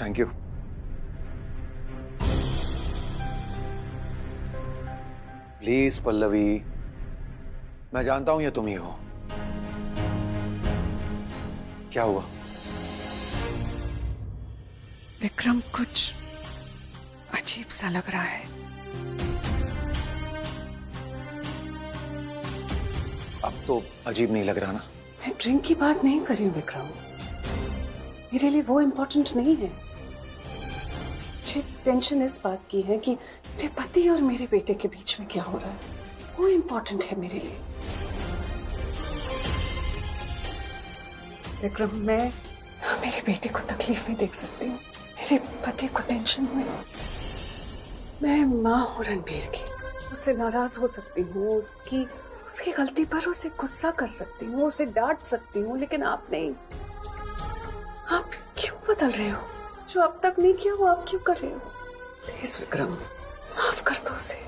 Thank you. Please Pallavi, मैं जानता हूं ये तुम ही हो। क्या हुआ? विक्रम, कुछ अजीब सा लग रहा है। अब तो अजीब नहीं लग रहा ना? मैं ड्रिंक की बात नहीं कर रही हूँ विक्रम, मेरे लिए वो इम्पोर्टेंट नहीं है। मुझे टेंशन इस बात की है कि मेरे पति और मेरे बेटे के बीच में क्या हो रहा है, वो इम्पोर्टेंट है मेरे लिए। विक्रम, मैं मेरे बेटे को तकलीफ में देख सकती हूँ, मेरे पति को टेंशन में। मैं माँ हूँ रणबीर की, उससे नाराज हो सकती हूँ, उसकी गलती पर उसे गुस्सा कर सकती हूँ, उसे डांट सकती हूँ, लेकिन आप नहीं। आप क्यों बदल रहे हो? जो अब तक नहीं किया वो आप क्यों कर रहे हो? प्लीज विक्रम, माफ कर दो उसे।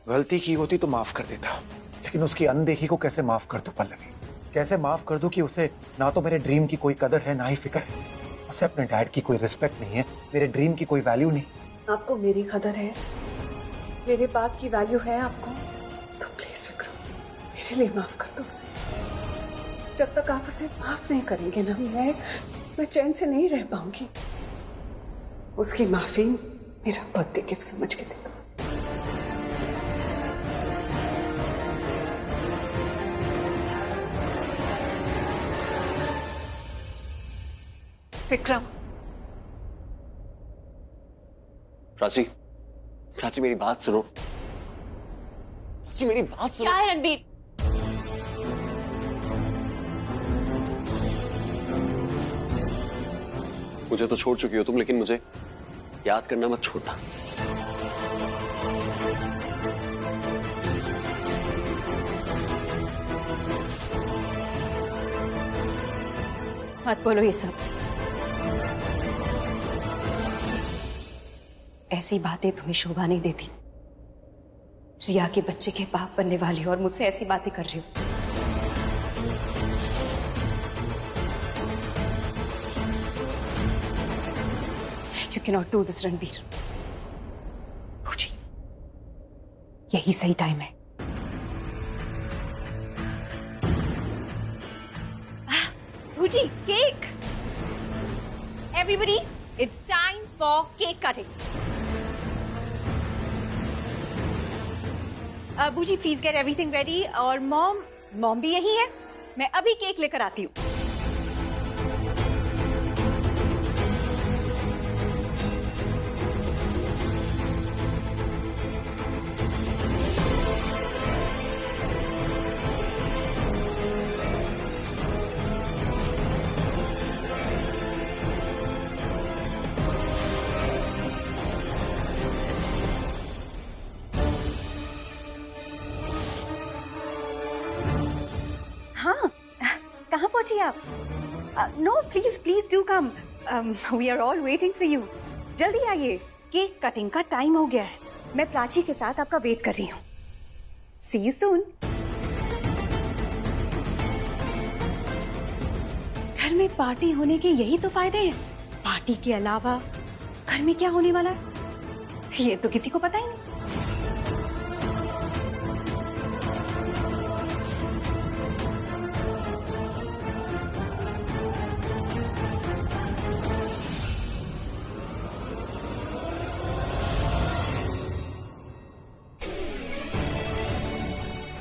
गलती की होती तो माफ कर देता, लेकिन उसकी अनदेखी को कैसे माफ कर दूं पल्लवी? कैसे माफ कर दूं कि उसे ना तो मेरे ड्रीम की कोई कदर है, ना ही फिक्र है। उसे अपने डैड की कोई रिस्पेक्ट नहीं है, मेरे ड्रीम की कोई वैल्यू नहीं। आपको मेरी कदर है, मेरे बात की वैल्यू है आपको, तो प्लीज विक्रम मेरे लिए माफ कर दो उसे। जब तक आप उसे माफ नहीं करेंगे ना, मैं चैन से नहीं रह पाऊंगी। उसकी माफी मेरा बर्थडे गिफ्ट समझ के दे दो। विक्रम। प्राची, प्राची मेरी बात सुनो। प्राची मेरी बात सुनो। क्या है रणबीर? मुझे तो छोड़ चुकी हो तुम, लेकिन मुझे याद करना मत छोड़ना। मत बोलो ये सब। ऐसी बातें तुम्हें शोभा नहीं देती। रिया के बच्चे के बाप बनने वाले हो और मुझसे ऐसी बातें कर रही हो। You cannot do this, Ranbir. पूजी, यही सही टाइम है। पूजी, cake. Everybody, it's time for cake cutting. बूजी, प्लीज गेट एवरीथिंग रेडी। और मॉम भी यही है। मैं अभी केक लेकर आती हूँ। हाँ, कहाँ पहुंची आप? No, please please do come. We are all waiting for you. जल्दी आइए, केक कटिंग का टाइम हो गया है। मैं प्राची के साथ आपका वेट कर रही हूँ। सी यू सून। घर में पार्टी होने के यही तो फायदे हैं। पार्टी के अलावा घर में क्या होने वाला है ये तो किसी को पता ही नहीं।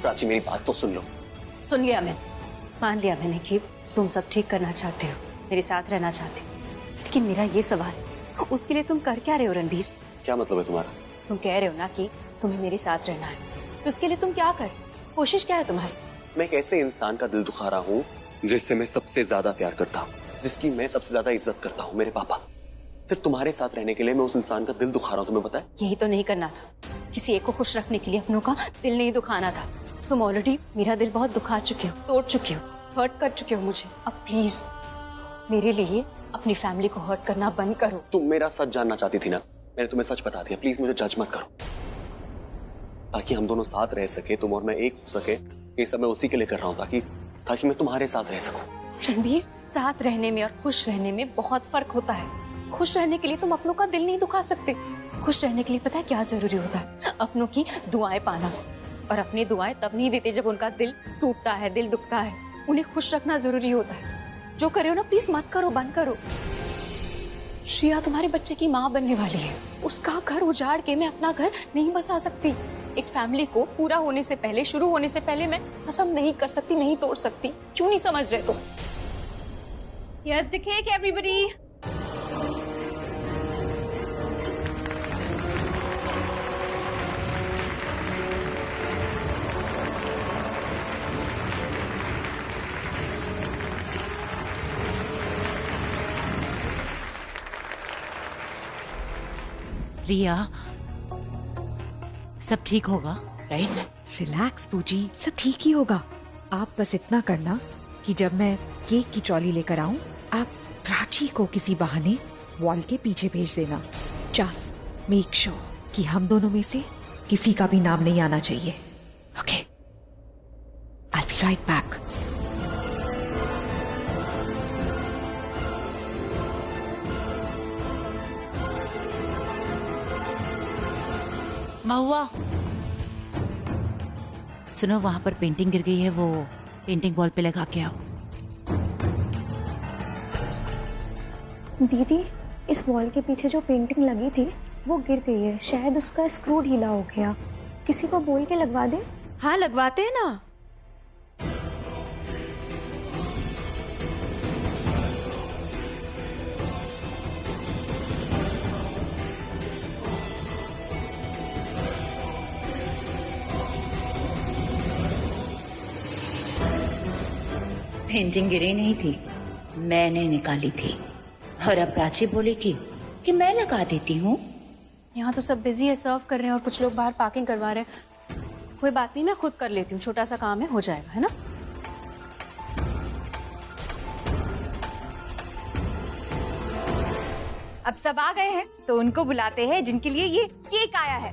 प्राची मेरी बात तो सुन लो। सुन लिया मैंने, मान लिया मैंने कि तुम सब ठीक करना चाहते हो, मेरे साथ रहना चाहते हो, लेकिन मेरा ये सवाल, उसके लिए तुम कर क्या रहे हो रणबीर? क्या मतलब है तुम्हारा? तुम कह रहे हो ना कि तुम्हें मेरे साथ रहना है, तो उसके लिए तुम क्या कर, कोशिश क्या है तुम्हारी? मैं एक ऐसे इंसान का दिल दुखा रहा हूँ जिससे मैं सबसे ज्यादा प्यार करता हूँ, जिसकी मैं सबसे ज्यादा इज्जत करता हूँ, मेरे पापा। सिर्फ तुम्हारे साथ रहने के लिए मैं उस इंसान का दिल दुखा रहा हूँ, तुम्हें पता है? यही तो नहीं करना था। किसी एक को खुश रखने के लिए अपनों का दिल नहीं दुखाना था। तुम ऑलरेडी मेरा दिल बहुत दुखा चुके हो, तोड़ चुके हो, हर्ट कर चुके हो मुझे। अब प्लीज मेरे लिए अपनी फैमिली को हर्ट करना बंद करो। तुम मेरा सच जानना चाहती थी ना, मैंने तुम्हें सच बता दिया। प्लीज मुझे जज मत करो, ताकि हम दोनों साथ रह सके, तुम और मैं एक हो सके। ये सब मैं उसी के लिए कर रहा हूँ, ताकि मैं तुम्हारे साथ रह सकूं। रणबीर, साथ रहने में और खुश रहने में बहुत फर्क होता है। खुश रहने के लिए तुम अपनों का दिल नहीं दुखा सकते। खुश रहने के लिए पता है क्या जरूरी होता है? अपनों की दुआएं पाना। और अपनी दुआएं तब नहीं देते जब उनका दिल टूटता है, दिल दुखता है। उन्हें खुश रखना जरूरी होता है। जो करे हो ना प्लीज मत करो, बंद करो। श्रिया तुम्हारे बच्चे की माँ बनने वाली है। उसका घर उजाड़ के मैं अपना घर नहीं बसा सकती। एक फैमिली को पूरा होने से पहले, शुरू होने से पहले मैं खत्म नहीं कर सकती, नहीं तोड़ सकती। क्यों नहीं समझ रहे तुम? Here's the cake, everybody. रिया, सब ठीक होगा, राइट? रिलैक्स पूजी, सब ठीक ही होगा। आप बस इतना करना कि जब मैं केक की ट्रॉली लेकर आऊं, आप प्राची को किसी बहाने वॉल के पीछे भेज देना। जस्ट मेक श्योर कि हम दोनों में से किसी का भी नाम नहीं आना चाहिए। Okay, I will be right back. Mahua, सुनो, वहां पर पेंटिंग गिर गई है, वो पेंटिंग वॉल पे लगा के आओ। दीदी, इस वॉल के पीछे जो पेंटिंग लगी थी वो गिर गई है। शायद उसका स्क्रू ढीला हो गया। किसी को बोल के लगवा दे। हाँ, लगवाते हैं ना। पेंटिंग गिरी नहीं थी, मैंने निकाली थी। और अब प्राची बोली कि मैं लगा देती हूँ। यहाँ तो सब बिजी है, सर्व कर रहे हैं और कुछ लोग बाहर पार्किंग करवा रहे हैं। कोई बात नहीं, मैं खुद कर लेती हूँ। छोटा सा काम है, हो जाएगा, है ना? अब सब आ गए हैं तो उनको बुलाते हैं जिनके लिए ये केक आया है।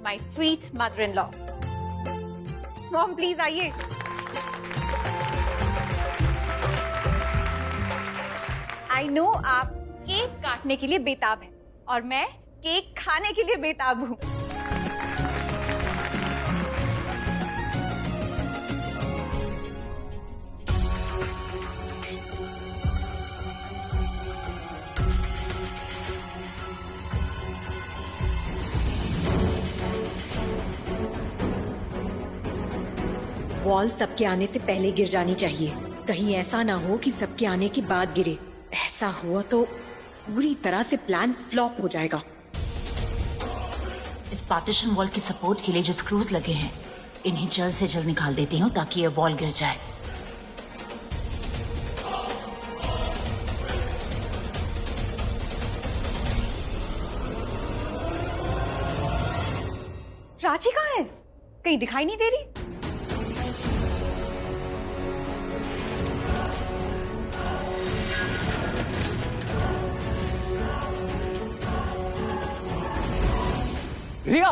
My sweet mother in law. Mom please आइए। आई नो आप केक काटने के लिए बेताब हैं और मैं केक खाने के लिए बेताब हूँ। वॉल सबके आने से पहले गिर जानी चाहिए। कहीं ऐसा ना हो कि सबके आने के बाद गिरे। ऐसा हुआ तो पूरी तरह से प्लान फ्लॉप हो जाएगा। इस पार्टीशन वॉल की सपोर्ट के लिए जो स्क्रूज लगे हैं, इन्हें जल्द से जल्द निकाल देती हूँ ताकि ये वॉल गिर जाए। प्राची कहाँ है? कहीं दिखाई नहीं दे रही। रिया,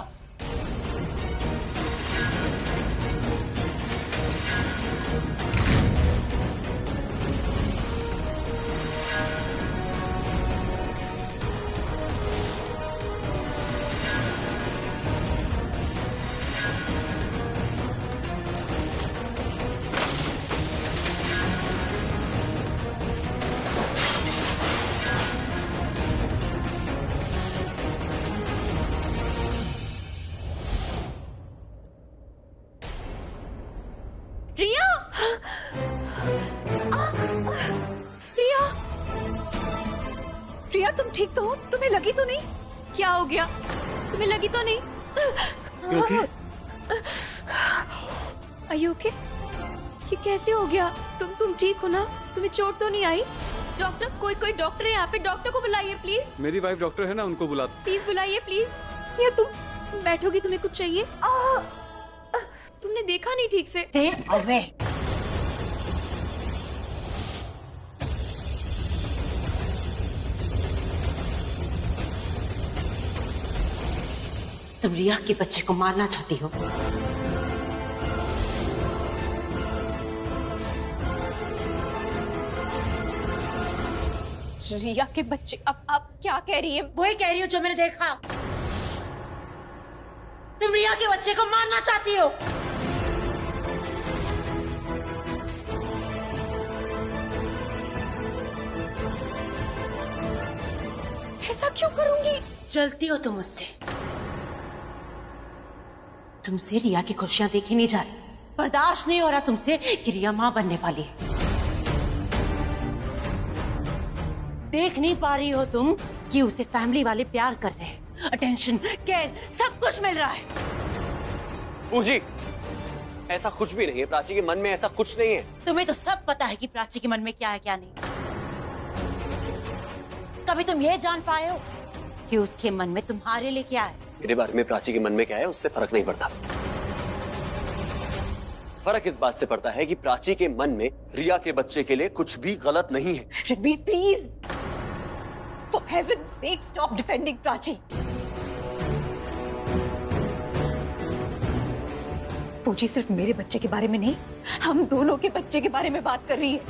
रिया! रिया! रिया, तुम ठीक तो हो? तुम्हें लगी तो नहीं? क्या हो गया? तुम्हें लगी तो नहीं? Are you okay? ये कैसे हो गया? तुम ठीक हो ना? तुम्हें चोट तो नहीं आई? डॉक्टर, कोई डॉक्टर है यहाँ पे? डॉक्टर को बुलाइए प्लीज। मेरी वाइफ डॉक्टर है ना, उनको बुला। प्लीज बुलाइए प्लीज। या तुम बैठोगी? तुम्हें कुछ चाहिए? तुमने देखा नहीं ठीक से। अवे, तुम रिया के बच्चे को मारना चाहती हो? रिया के बच्चे? अब क्या कह रही है? वही कह रही हूँ जो मैंने देखा। तुम रिया के बच्चे को मारना चाहती हो। ऐसा क्यों करूंगी? जलती हो तुम मुझसे। तुमसे रिया की खुशियां देखी नहीं जा रही। बर्दाश्त नहीं हो रहा तुमसे कि रिया मां बनने वाली है। देख नहीं पा रही हो तुम कि उसे फैमिली वाले प्यार कर रहे हैं, अटेंशन, केयर, सब कुछ मिल रहा है। पूजी, ऐसा कुछ भी नहीं है। प्राची के मन में ऐसा कुछ नहीं है। तुम्हें तो सब पता है कि प्राची के मन में क्या है क्या नहीं। कभी तुम ये जान पाए हो कि उसके मन में तुम्हारे लिए क्या है? मेरे बारे में प्राची के मन में क्या है उससे फर्क नहीं पड़ता। फर्क इस बात से पड़ता है कि प्राची के मन में रिया के बच्चे के लिए कुछ भी गलत नहीं है। Ranbir please, for heaven's sake stop defending Prachi. पूजी सिर्फ मेरे बच्चे के बारे में नहीं, हम दोनों के बच्चे के बारे में बात कर रही है।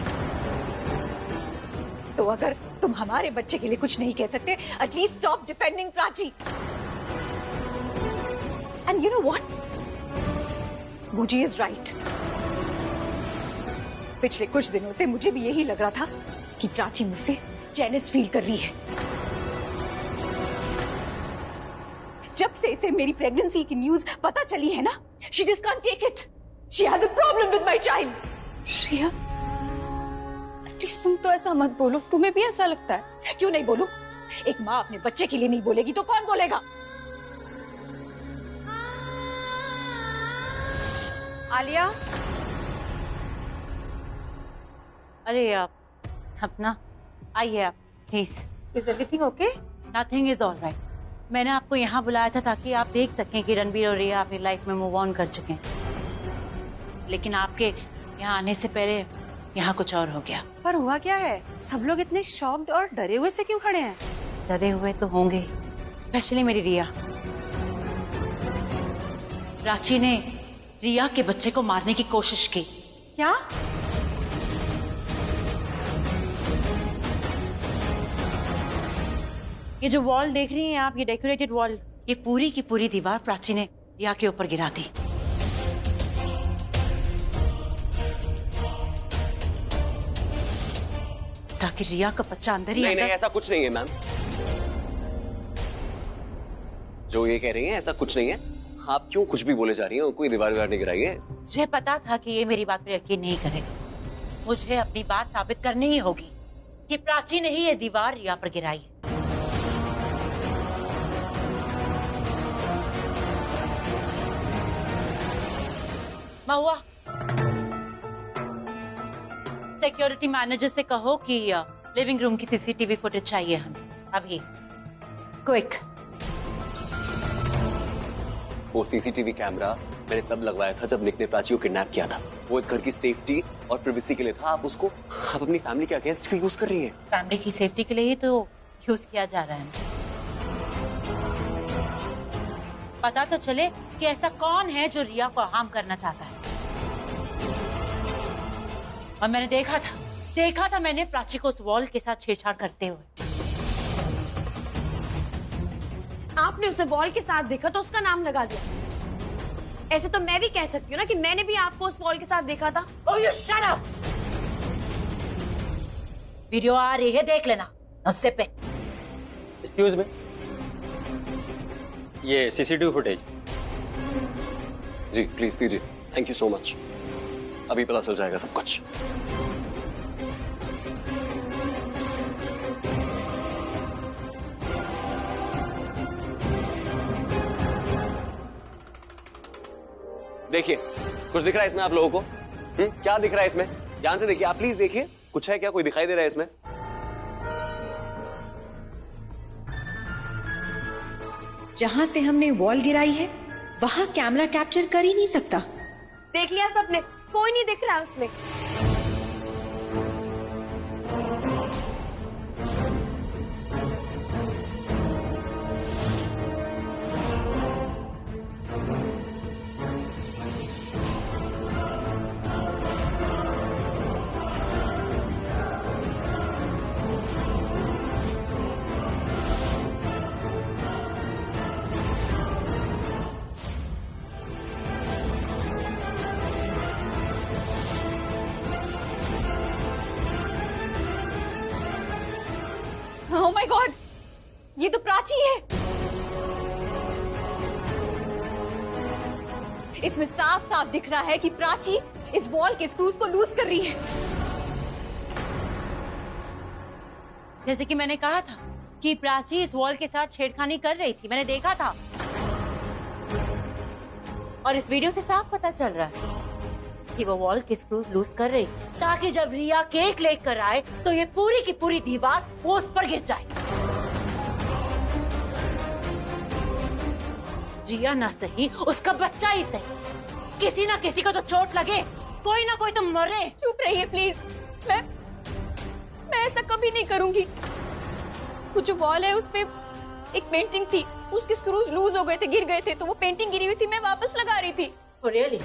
तो अगर तुम हमारे बच्चे के लिए कुछ नहीं कह सकते, at least stop defending Prachi. And you know what, पूजी इज राइट। पिछले कुछ दिनों से मुझे भी यही लग रहा था कि प्राची मुझसे जेलस फील कर रही है। जब से इसे मेरी प्रेगनेंसी की न्यूज पता चली है ना, she just can't take it. She has a problem with my child. Shreya, at least तुम तो ऐसा मत बोलो। तुम्हें भी ऐसा लगता है? क्यों नहीं बोलूं? एक माँ अपने बच्चे के लिए नहीं बोलेगी तो कौन बोलेगा? आलिया, अरे आप सपना, आइए आप please. Is everything okay? Nothing is all right. मैंने आपको यहाँ बुलाया था ताकि आप देख सकें कि रणबीर और रिया अपनी लाइफ में मूव ऑन कर चुके हैं, लेकिन आपके यहाँ आने से पहले यहाँ कुछ और हो गया। पर हुआ क्या है? सब लोग इतने शॉक्ड और डरे हुए से क्यों खड़े हैं? डरे हुए तो होंगे, स्पेशली मेरी रिया। प्राची ने रिया के बच्चे को मारने की कोशिश की। क्या? ये जो वॉल देख रही हैं आप, ये डेकोरेटेड वॉल, ये पूरी की पूरी दीवार प्राची ने रिया के ऊपर गिरा दी। ताकि रिया का बच्चा अंदर ही नहीं, ऐसा कुछ नहीं है मैम। जो ये कह रही हैं ऐसा कुछ नहीं है। आप क्यों कुछ भी बोले जा रही हैं? कोई दीवार नहीं गिराई है। मुझे पता था कि ये मेरी बात पर यकीन नहीं करेगा। मुझे अपनी बात साबित करनी ही होगी कि प्राची ने ही ये दीवार रिया पर गिराई है। महुआ, सिक्योरिटी मैनेजर से कहो कि लिविंग रूम की सीसीटीवी फुटेज चाहिए हमें अभी, क्विक। वो सीसीटीवी कैमरा मैंने तब लगवाया था जब निक ने प्राची को किडनैप किया था। वो इस घर की सेफ्टी और प्राइवेसी के लिए था। आप अपनी फैमिली के अगेंस्ट क्यों यूज कर रही है? फैमिली की सेफ्टी के लिए ही तो यूज किया जा रहा है। पता तो चले कि ऐसा कौन है जो रिया को हार्म करना चाहता है। और मैंने देखा था मैंने प्राची को उस वॉल के साथ छेड़छाड़ करते हुए। आपने उसे वॉल के साथ देखा तो उसका नाम लगा दिया। ऐसे तो मैं भी कह सकती हूँ ना कि मैंने भी आपको उस वॉल के साथ देखा था। Oh, you shut up! Video आ रही है, देख लेना उससे पे। एक्सक्यूज मी, ये सीसीटीवी फुटेज। जी प्लीज दीजिए। Thank you so much. अभी पता चल जाएगा सब कुछ। देखिए, कुछ दिख रहा है इसमें आप लोगों को? क्या दिख रहा है इसमें? ध्यान से देखिए, आप प्लीज देखिए। कुछ है क्या? कोई दिखाई दे रहा है इसमें? जहां से हमने वॉल गिराई है वहां कैमरा कैप्चर कर ही नहीं सकता। देख लिया सबने, कोई नहीं दिख रहा है उसमें। ओह माय गॉड, ये तो प्राची है। इसमें साफ साफ दिख रहा है कि प्राची इस वॉल के स्क्रूज को लूज कर रही है। जैसे कि मैंने कहा था कि प्राची इस वॉल के साथ छेड़खानी कर रही थी, मैंने देखा था। और इस वीडियो से साफ पता चल रहा है कि वो वॉल के स्क्रूज लूज कर रही ताकि जब रिया केक लेकर आए तो ये पूरी की पूरी दीवार वो उस पर गिर जाए। रिया ना सही, उसका बच्चा ही सही, किसी ना किसी को तो चोट लगे, कोई ना कोई तो मरे। चुप रहिए प्लीज, मैं ऐसा कभी नहीं करूंगी। वो जो वॉल है उस पे एक पेंटिंग थी, उसके स्क्रूज लूज हो गए थे, गिर गए थे, तो वो पेंटिंग गिरी हुई थी, मैं वापस लगा रही थी। रियली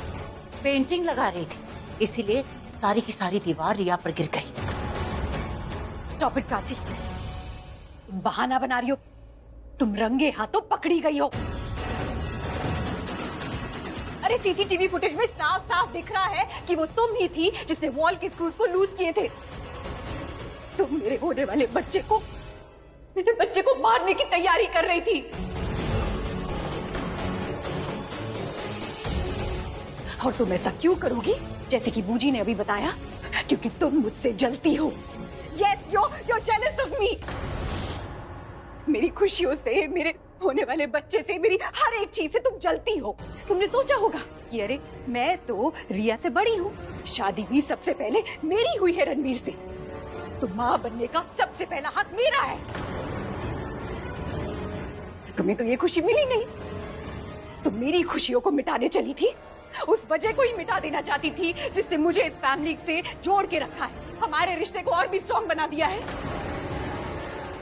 पेंटिंग लगा रही थी, इसीलिए सारी की सारी दीवार रिया पर गिर गई। स्टॉप इट प्राची, तुम बहाना बना रही हो, तुम रंगे हाथों पकड़ी गई हो। अरे सीसीटीवी फुटेज में साफ साफ दिख रहा है कि वो तुम ही थी जिसने वॉल के स्क्रूज को लूज किए थे। तुम मेरे होने वाले बच्चे को मारने की तैयारी कर रही थी। और तुम ऐसा क्यों करोगी? जैसे कि बूजी ने अभी बताया, क्योंकि तुम मुझसे जलती हो। Yes, you're jealous of me. मेरी खुशियों से, मेरे होने वाले बच्चे से, मेरी हर एक चीज से तुम जलती हो। तुमने सोचा होगा कि अरे मैं तो रिया से बड़ी हूँ, शादी भी सबसे पहले मेरी हुई है रणवीर से, तो माँ बनने का सबसे पहला हक मेरा है। तुम्हें तो ये खुशी मिली नहीं, तुम मेरी खुशियों को मिटाने चली थी, उस वजह को ही मिटा देना चाहती थी जिसने मुझे इस फैमिली से जोड़ के रखा है, हमारे रिश्ते को और भी स्ट्रॉन्ग बना दिया है।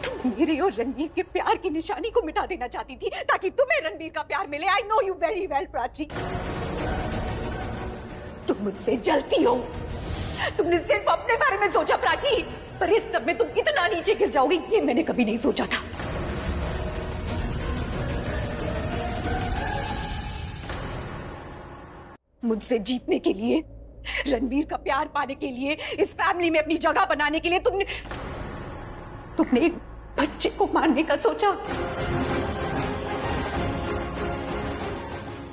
तुम मेरे और रणवीर के प्यार की निशानी को मिटा देना चाहती थी ताकि तुम्हें रणवीर का प्यार मिले। I know you very well Prachi, तुम मुझसे जलती हो। तुमने सिर्फ अपने बारे में सोचा प्राची, पर इस सब में तुम इतना नीचे गिर जाओगी ये मैंने कभी नहीं सोचा था। मुझसे जीतने के लिए, रणवीर का प्यार पाने के लिए, इस फैमिली में अपनी जगह बनाने के लिए तुमने एक बच्चे को मारने का सोचा।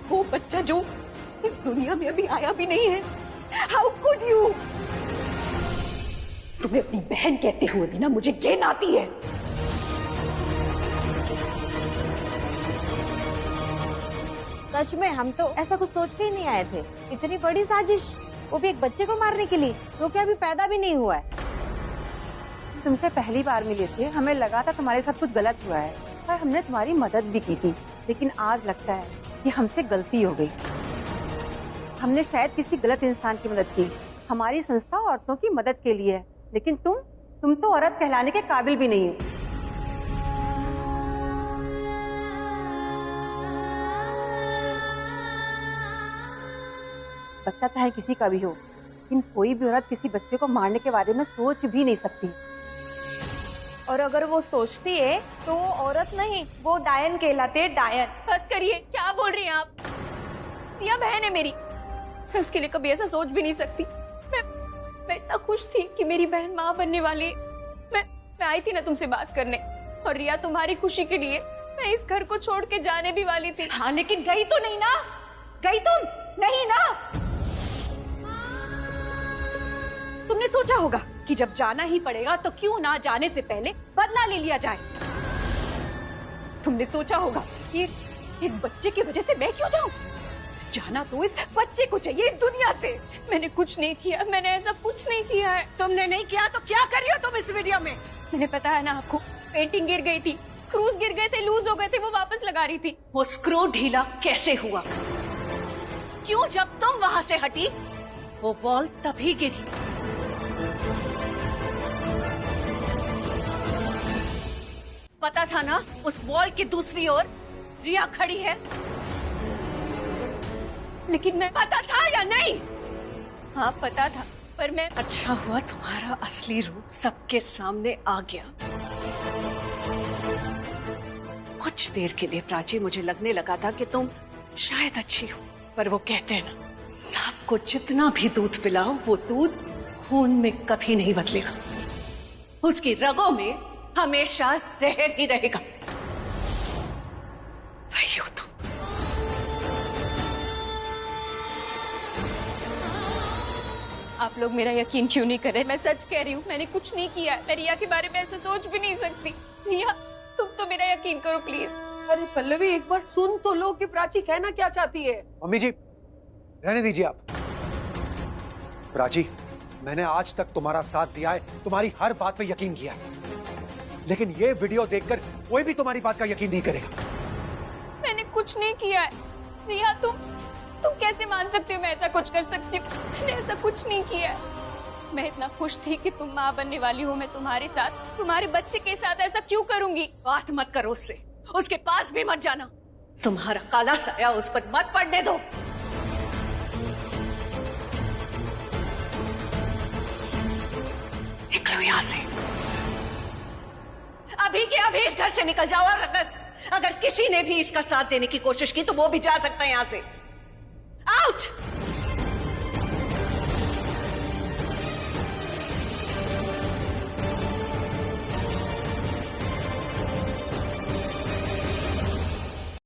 वो बच्चा जो इस दुनिया में अभी आया भी नहीं है। How could you? तुम्हें अपनी बहन कहते हुए भी ना मुझे घिन आती है। सच में हम तो ऐसा कुछ सोच के ही नहीं आए थे। इतनी बड़ी साजिश, वो भी एक बच्चे को मारने के लिए, जो कि अभी पैदा भी नहीं हुआ है। तुमसे पहली बार मिले थे, हमें लगा था तुम्हारे साथ कुछ गलत हुआ है और हमने तुम्हारी मदद भी की थी, लेकिन आज लगता है कि हमसे गलती हो गई। हमने शायद किसी गलत इंसान की मदद की। हमारी संस्था औरतों की मदद के लिए है, लेकिन तुम तो औरत कहलाने के काबिल भी नहीं हो। बच्चा चाहे किसी का भी हो, लेकिन कोई भी औरत किसी बच्चे को मारने के बारे में सोच भी नहीं सकती। और अगर वो सोचती है तो वो औरत नहीं, वो डायन कहलाते हैं, डायन। बस करिए, क्या बोल रही हैं आप? रिया बहन है मेरी, मैं उसके लिए कभी ऐसा सोच भी नहीं सकती। मैं इतना खुश थी कि मेरी बहन माँ बनने वाली। मैं आई थी ना तुमसे बात करने, और रिया तुम्हारी खुशी के लिए मैं इस घर को छोड़ के जाने भी वाली थी। हाँ, लेकिन गई तो नहीं ना, गई तुम नहीं ना। तुमने सोचा होगा कि जब जाना ही पड़ेगा तो क्यों ना जाने से पहले बदला ले लिया जाए। तुमने सोचा होगा कि एक बच्चे की वजह से मैं क्यों जाऊं? जाना तो इस बच्चे को चाहिए, इस दुनिया से। मैंने कुछ नहीं किया, मैंने ऐसा कुछ नहीं किया है। तुमने नहीं किया तो क्या कर रही हो तुम इस वीडियो में? मैंने पता है ना आपको, पेंटिंग गिर गई थी, स्क्रूज गिर गए थे, लूज हो गए थे, वो वापस लगा रही थी। वो स्क्रू ढीला कैसे हुआ? क्यों? जब तुम वहां से हटी वो वॉल तभी गिरी। पता था ना उस वॉल की दूसरी ओर रिया खड़ी है, लेकिन मैं पता था या नहीं? हाँ पता था, पर मैं। अच्छा हुआ तुम्हारा असली रूप सबके सामने आ गया। कुछ देर के लिए प्राची मुझे लगने लगा था कि तुम शायद अच्छी हो, पर वो कहते हैं ना, सांप को जितना भी दूध पिलाओ वो दूध खून में कभी नहीं बदलेगा। उसकी रगों में हमेशा जहर ही रहेगा। वही हो तुम। आप लोग मेरा यकीन क्यों नहीं कर रहे? मैं सच कह रही हूँ, मैंने कुछ नहीं किया है। मैं रिया के बारे में ऐसा सोच भी नहीं सकती। रिया, तुम तो मेरा यकीन करो प्लीज। अरे पल्लवी, एक बार सुन तो लो कि प्राची कहना क्या चाहती है। मम्मी जी, रहने दीजिए आप। प्राची, मैंने आज तक तुम्हारा साथ दिया है, तुम्हारी हर बात पे यकीन किया है, लेकिन ये वीडियो देखकर कोई भी तुम्हारी बात का यकीन नहीं करेगा। मैंने कुछ नहीं किया है। रिया, तुम कैसे मान सकती हो मैं ऐसा कुछ कर सकती हूँ? मैंने ऐसा कुछ नहीं किया है। मैं इतना खुश थी कि तुम माँ बनने वाली हो, मैं तुम्हारे साथ, तुम्हारे बच्चे के साथ ऐसा क्यों करूंगी? बात मत करो उससे, उसके पास भी मत जाना। तुम्हारा काला साया उस पर मत पड़ने दो। निकलो यहाँ से, अभी के अभी इस घर से निकल जाओ। और अगर किसी ने भी इसका साथ देने की कोशिश की तो वो भी जा सकता है यहाँ से। आउट।